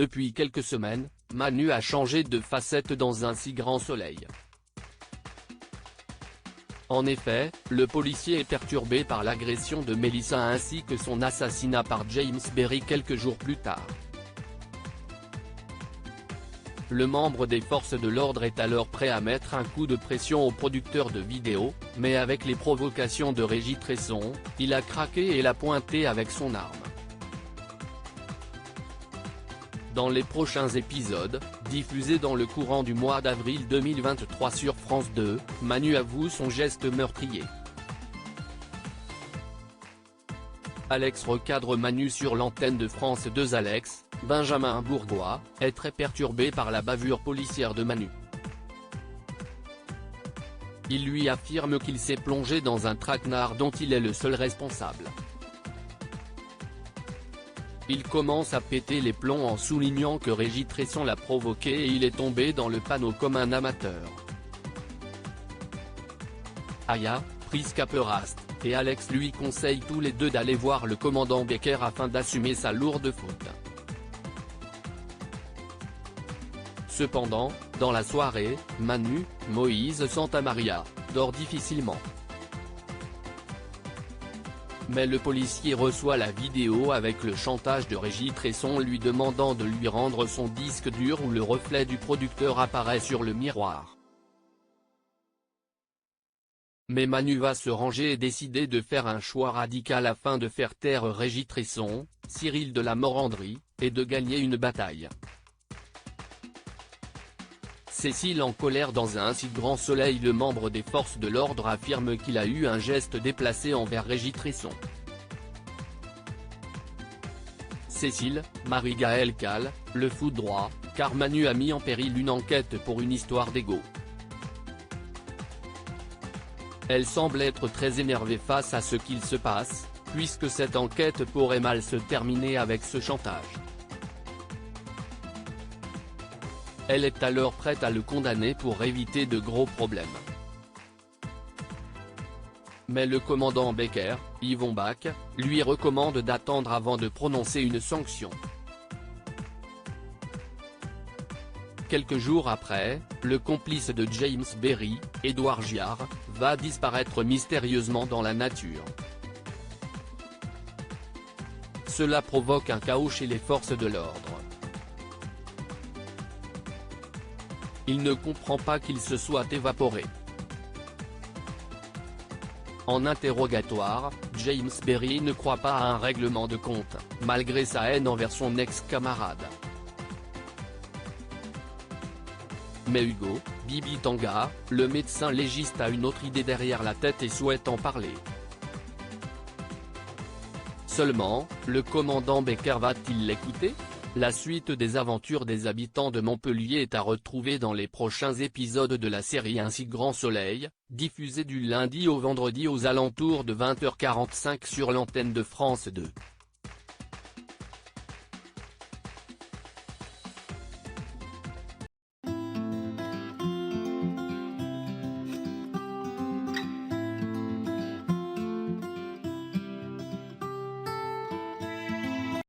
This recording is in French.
Depuis quelques semaines, Manu a changé de facette dans Un si grand soleil. En effet, le policier est perturbé par l'agression de Mélissa ainsi que son assassinat par James Berry quelques jours plus tard. Le membre des forces de l'ordre est alors prêt à mettre un coup de pression au producteur de vidéos, mais avec les provocations de Régis Tresson, il a craqué et l'a pointé avec son arme. Dans les prochains épisodes, diffusés dans le courant du mois d'avril 2023 sur France 2, Manu avoue son geste meurtrier. Alex recadre Manu sur l'antenne de France 2. Alex, Benjamin Bourgois, est très perturbé par la bavure policière de Manu. Il lui affirme qu'il s'est plongé dans un traquenard dont il est le seul responsable. Il commence à péter les plombs en soulignant que Régis Tresson l'a provoqué et il est tombé dans le panneau comme un amateur. Aya, Prisca Perast, et Alex lui conseillent tous les deux d'aller voir le commandant Becker afin d'assumer sa lourde faute. Cependant, dans la soirée, Manu, Moïse Santamaria, dort difficilement. Mais le policier reçoit la vidéo avec le chantage de Régis Tresson lui demandant de lui rendre son disque dur où le reflet du producteur apparaît sur le miroir. Mais Manu va se ranger et décider de faire un choix radical afin de faire taire Régis Tresson, Cyril de la Morandrie, et de gagner une bataille. Cécile en colère dans Un si grand soleil. Le membre des forces de l'ordre affirme qu'il a eu un geste déplacé envers Régis Tresson. Cécile, Marie-Gaëlle Calle, le foudroie, car Manu a mis en péril une enquête pour une histoire d'ego. Elle semble être très énervée face à ce qu'il se passe, puisque cette enquête pourrait mal se terminer avec ce chantage. Elle est alors prête à le condamner pour éviter de gros problèmes. Mais le commandant Becker, Yvon Bach, lui recommande d'attendre avant de prononcer une sanction. Quelques jours après, le complice de James Berry, Édouard Giard, va disparaître mystérieusement dans la nature. Cela provoque un chaos chez les forces de l'ordre. Il ne comprend pas qu'il se soit évaporé. En interrogatoire, James Berry ne croit pas à un règlement de compte, malgré sa haine envers son ex-camarade. Mais Hugo, Bibi Tanga, le médecin légiste a une autre idée derrière la tête et souhaite en parler. Seulement, le commandant Becker va-t-il l'écouter ? La suite des aventures des habitants de Montpellier est à retrouver dans les prochains épisodes de la série Un si grand soleil, diffusée du lundi au vendredi aux alentours de 20h45 sur l'antenne de France 2.